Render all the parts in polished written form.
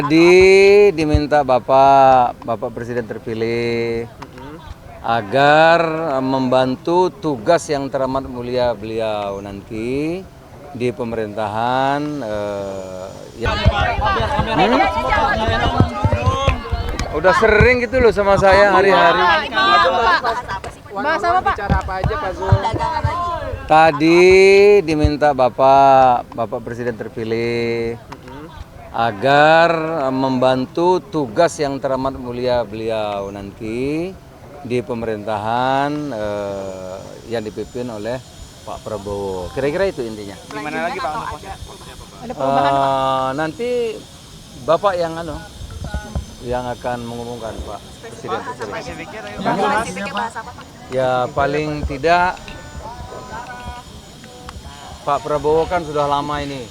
Tadi diminta Bapak Presiden terpilih agar membantu tugas yang teramat mulia beliau nanti di pemerintahan. Udah sering gitu loh sama saya hari-hari. Bahas apa, Pak? Bicara apa aja, Pak Zul? Tadi diminta Bapak Presiden terpilih agar membantu tugas yang teramat mulia beliau nanti di pemerintahan yang dipimpin oleh Pak Prabowo. Kira-kira itu intinya. Gimana lagi, Pak? Ada perubahan, Pak? Nanti Bapak yang akan mengumumkan, Pak Presiden terpilih. Spesifiknya bahas apa, Pak? Ya paling tidak Pak Prabowo kan sudah lama ini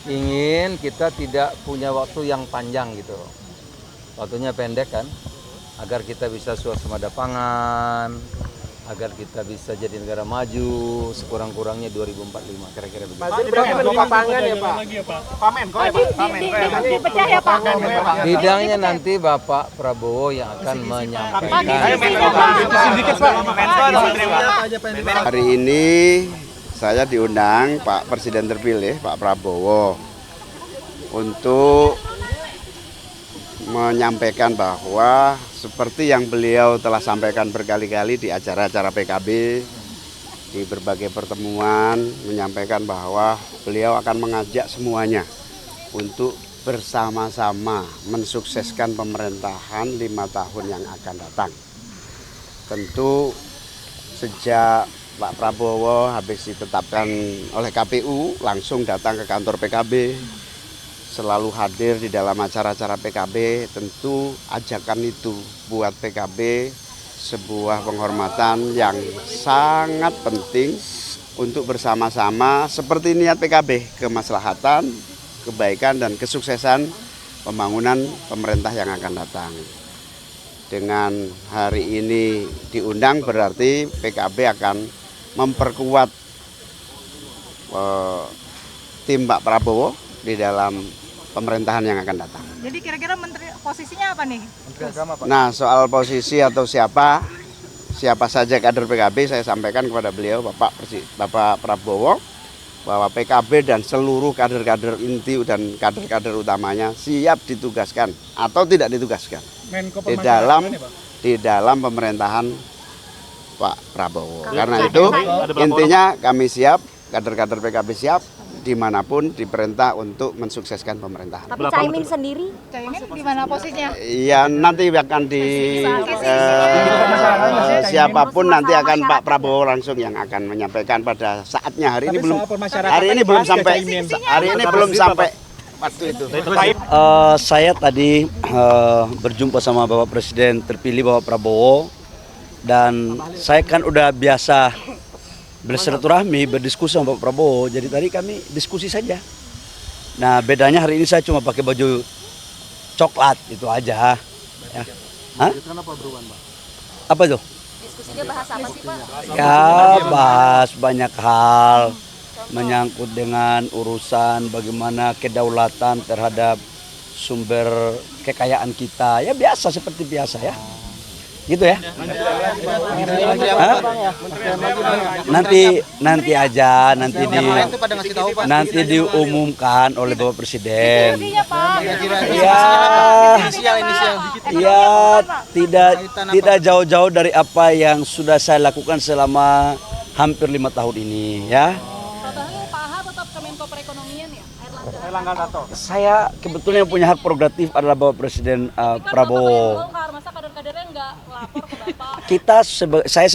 ingin kita tidak punya waktu yang panjang gitu, waktunya pendek kan, agar kita bisa suasembada pangan, agar kita bisa jadi negara maju sekurang-kurangnya 2045, kira-kira begitu. Pak Zul berarti menukar pangan ya, Pak? Pamen, Dipecah ya, Pak? Bidangnya nanti Bapak Prabowo yang akan menyampaikan. Hari ini saya diundang Pak Presiden terpilih, Pak Prabowo, untuk menyampaikan bahwa seperti yang beliau telah sampaikan berkali-kali di acara-acara PKB, di berbagai pertemuan, menyampaikan bahwa beliau akan mengajak semuanya untuk bersama-sama mensukseskan pemerintahan 5 tahun yang akan datang. Tentu sejak Pak Prabowo habis ditetapkan oleh KPU langsung datang ke kantor PKB, selalu hadir di dalam acara-acara PKB. Tentu ajakan itu buat PKB sebuah penghormatan yang sangat penting untuk bersama-sama seperti niat PKB, kemaslahatan, kebaikan dan kesuksesan pembangunan pemerintah yang akan datang. Dengan hari ini diundang berarti PKB akan memperkuat tim Pak Prabowo di dalam pemerintahan yang akan datang. Jadi kira-kira menteri posisinya apa nih? Nah, soal posisi atau siapa saja kader PKB, saya sampaikan kepada beliau Bapak Prabowo bahwa PKB dan seluruh kader-kader inti dan kader-kader utamanya siap ditugaskan atau tidak ditugaskan di dalam pemerintahan Pak Prabowo. Karena itu intinya kami siap, kader-kader PKB siap dimanapun diperintah untuk mensukseskan pemerintahan. Tapi Caimin sendiri? Caimin di mana posisinya? Ya nanti akan siapapun nanti akan Pak Prabowo langsung yang akan menyampaikan pada saatnya. Hari ini belum sampai waktu itu. Saya tadi berjumpa sama Bapak Presiden terpilih Bapak Prabowo, dan saya kan udah biasa bersilaturahmi, berdiskusi sama Pak Prabowo, jadi tadi kami diskusi saja. Nah bedanya hari ini saya cuma pakai baju coklat, itu aja. Ya. Hah? Kenapa berubah, Pak? Apa itu? Diskusinya bahas apa sih, Pak? Ya bahas banyak hal, menyangkut dengan urusan bagaimana kedaulatan terhadap sumber kekayaan kita. Ya biasa, seperti biasa ya. Gitu ya. Nanti aja nanti diumumkan oleh Bapak Presiden. Ya tidak jauh-jauh dari apa yang sudah saya lakukan selama hampir 5 tahun ini ya. Pak Aha tetap Kemenko Perekonomian ya, Erlangga Hartarto. Saya kebetulan yang punya hak prerogatif adalah Bapak Presiden Prabowo. Masa kader-kadernya nggak lapor ke Bapak? Saya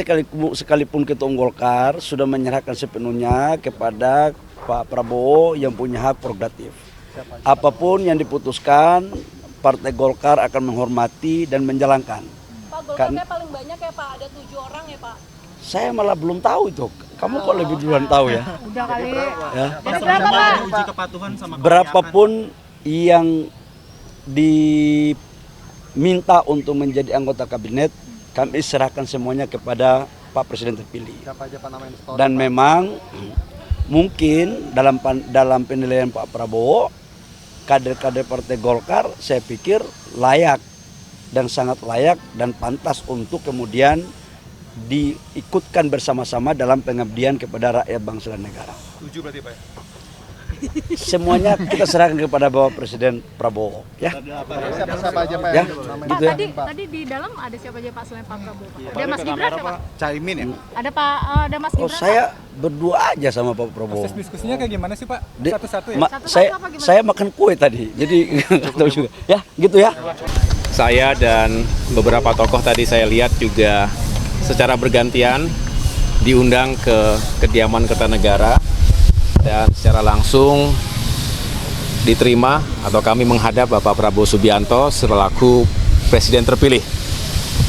sekalipun Ketua Umum Golkar sudah menyerahkan sepenuhnya kepada Pak Prabowo yang punya hak prerogatif. Apapun yang diputuskan, Partai Golkar akan menghormati dan menjalankan. Pak, Golkarnya paling banyak ya Pak, ada 7 orang ya Pak. Saya malah belum tahu itu. Kamu kok lebih duluan tahu ya? Udah kali. Ya. Jadi berapa Pak? Uji kepatuhan sama Berapapun yang diminta untuk menjadi anggota kabinet, kami serahkan semuanya kepada Pak Presiden terpilih. Dan memang mungkin dalam penilaian Pak Prabowo, kader-kader Partai Golkar saya pikir layak dan sangat layak dan pantas untuk kemudian diikutkan bersama-sama dalam pengabdian kepada rakyat bangsa dan negara. Setuju berarti Pak? Semuanya kita serahkan kepada Bapak Presiden Prabowo, ya. Siapa aja Pak? Ya, Pak, gitu ya. tadi di dalam ada siapa aja Pak selain Pak Prabowo? Pak? Ada Mas Gibran ya Pak? Caimin ya? Ada Pak, ada Mas Oh, Gibran. saya berdua aja sama Pak Prabowo. Proses diskusinya kayak gimana sih Pak? Di- Satu-satu ya? Satu-satu apa gimana? saya makan kue tadi, jadi nggak tahu juga. Ya, gitu ya. Saya dan beberapa tokoh tadi saya lihat juga secara bergantian diundang ke kediaman Kertanegara dan secara langsung diterima atau kami menghadap Bapak Prabowo Subianto selaku Presiden terpilih.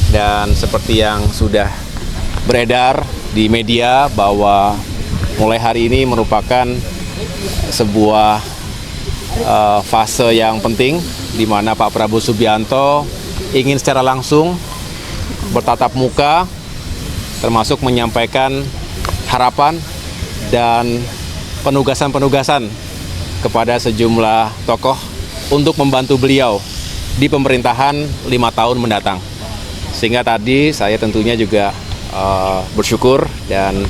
Dan seperti yang sudah beredar di media bahwa mulai hari ini merupakan sebuah fase yang penting di mana Pak Prabowo Subianto ingin secara langsung bertatap muka termasuk menyampaikan harapan dan penugasan-penugasan kepada sejumlah tokoh untuk membantu beliau di pemerintahan 5 tahun mendatang. Sehingga tadi saya tentunya juga bersyukur dan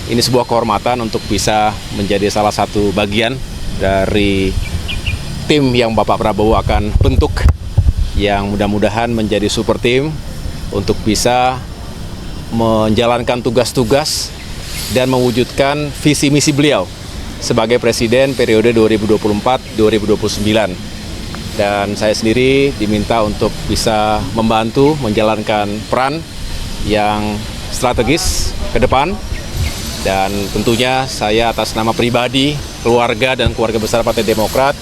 ini sebuah kehormatan untuk bisa menjadi salah satu bagian dari tim yang Bapak Prabowo akan bentuk yang mudah-mudahan menjadi super tim untuk bisa menjalankan tugas-tugas dan mewujudkan visi misi beliau sebagai presiden periode 2024-2029. Dan saya sendiri diminta untuk bisa membantu menjalankan peran yang strategis ke depan. Dan tentunya saya atas nama pribadi, keluarga dan keluarga besar Partai Demokrat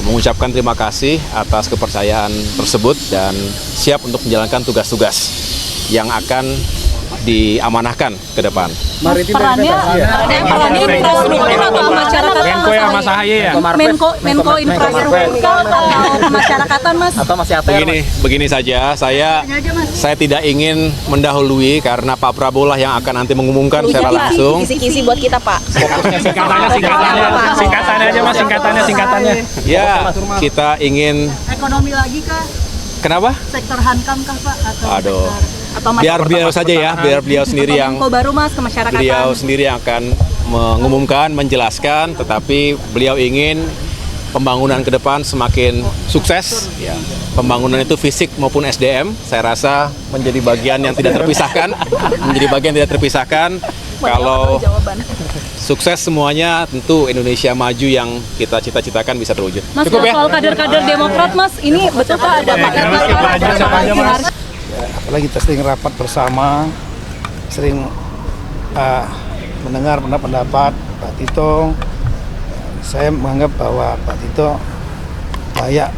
mengucapkan terima kasih atas kepercayaan tersebut dan siap untuk menjalankan tugas-tugas yang akan diamanahkan ke depan. Perannya infrastruktur atau masyarakat? Menko ya Mas Ahaye ya? Menko infrastruktur atau kemasyarakatan Mas? Atau masih ATR? Begini saja, saya tidak ingin mendahului karena Pak Prabowo lah yang akan nanti mengumumkan secara langsung. Kisi-kisi buat kita Pak. Singkatannya aja Mas, singkatannya. Ya, kita ingin. Ekonomi lagi kah? Kenapa? Sektor hankam kah Pak? Aduh. Atau Biar beliau saja ya, biar beliau sendiri yang baru Mas ke masyarakat. beliau sendiri yang akan mengumumkan, menjelaskan, tetapi beliau ingin pembangunan ke depan semakin sukses. Ya. Pembangunan itu fisik maupun SDM, saya rasa menjadi bagian yang tidak terpisahkan, Kalau sukses semuanya, tentu Indonesia maju yang kita cita-citakan bisa terwujud. Mas, Cukup ya? soal kader-kader Demokrat Mas, ini betulkah ada Pak Apalagi kita sering rapat bersama, sering mendengar pendapat Pak Tito. Saya menganggap bahwa Pak Tito layak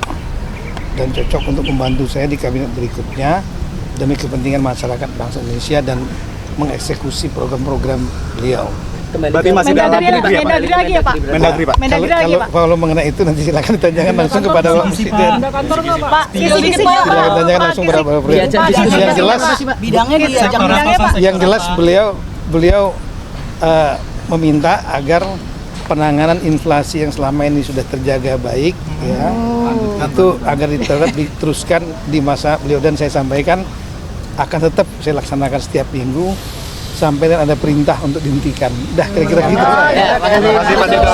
dan cocok untuk membantu saya di kabinet berikutnya demi kepentingan masyarakat bangsa Indonesia dan mengeksekusi program-program beliau. Berarti masih dalam Mendagri lagi ya Pak? Mendagri Pak. Kalau mengenai itu nanti silakan ditanyakan langsung kepada Pak Presiden. Pak, Silakan tanyakan langsung kepada Pak Presiden. Yang jelas bidangnya Pak. Yang jelas beliau meminta agar penanganan inflasi yang selama ini sudah terjaga baik, ya, itu agar diteruskan di masa beliau, dan saya sampaikan akan tetap saya laksanakan setiap minggu sampai dan ada perintah untuk dihentikan. Dah kira-kira gitu. Terima kasih Pak Tito.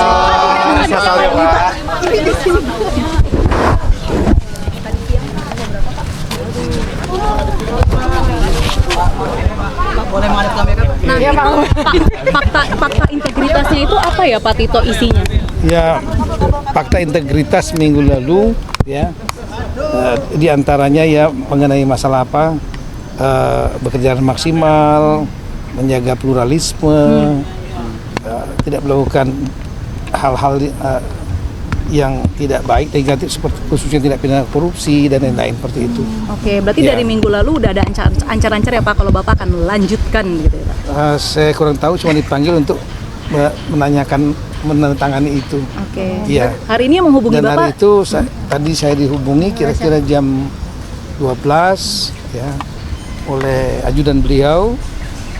Fakta integritasnya itu apa ya Pak Tito isinya? Ya, fakta integritas minggu lalu, ya, di antaranya ya mengenai masalah apa, bekerja maksimal, menjaga pluralisme, tidak melakukan hal-hal yang tidak baik, negatif, seperti khususnya tidak pidana korupsi dan lain-lain seperti itu. Oke, berarti Ya. dari minggu lalu udah ada ancar-ancar ya Pak kalau Bapak akan melanjutkan gitu ya Pak? Saya kurang tahu, cuma dipanggil untuk menanyakan, menandatangani itu. Oke. Iya. Hari ini menghubungi Dan hari Bapak? itu tadi saya dihubungi kira-kira jam 12 ya oleh ajudan beliau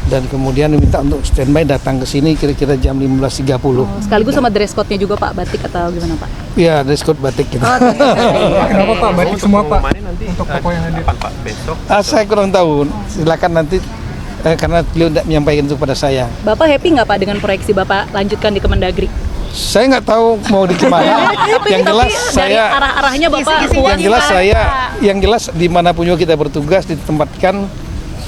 dan kemudian diminta untuk standby datang ke sini kira-kira jam 15.30. Sekaligus sama dress code-nya juga Pak, batik atau gimana Pak? Iya, dress code batik kita. Kenapa Pak? Batik semua Pak? Untuk tokoh yang hadir. Pak, besok. Saya kurang tahu. Silakan nanti karena beliau tidak menyampaikan itu pada saya. Bapak happy nggak Pak dengan proyeksi Bapak lanjutkan di Kemendagri? Saya nggak tahu mau di mana. Yang jelas dari saya arah-arahnya Bapak yang jelas dimanapun juga kita bertugas ditempatkan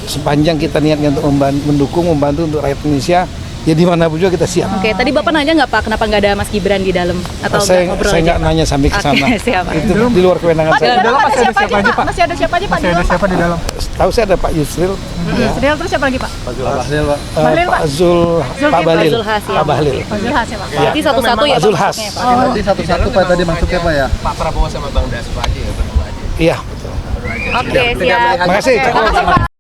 sepanjang kita niatnya untuk mendukung, membantu untuk rakyat Indonesia, ya dimanapun juga kita siap. Oke, tadi Bapak nanya nggak Pak, kenapa nggak ada Mas Gibran di dalam? Atau Saya nggak nanya sampai ke sana. Siap, Pak. Itu di luar kewenangan saya. Di dalam masih ada siapa aja Pak? Masih ada siapa aja Pak? Masih ada siapa di dalam? Tahu saya ada Pak Yusril, Yusril, terus siapa lagi Pak? Pak Zul, Pak Bahlil, Zulhas, ya. Pak Bahlil. Zulhas ya Pak. Berarti satu-satu ya Pak? Zulhas. masuknya, Pak? Berarti satu-satu Pak tadi masuknya Pak ya? Pak Prabowo sama Bang Das aja ya berdua aja. Iya. Oke, siap. Terima kasih. Makasih Pak.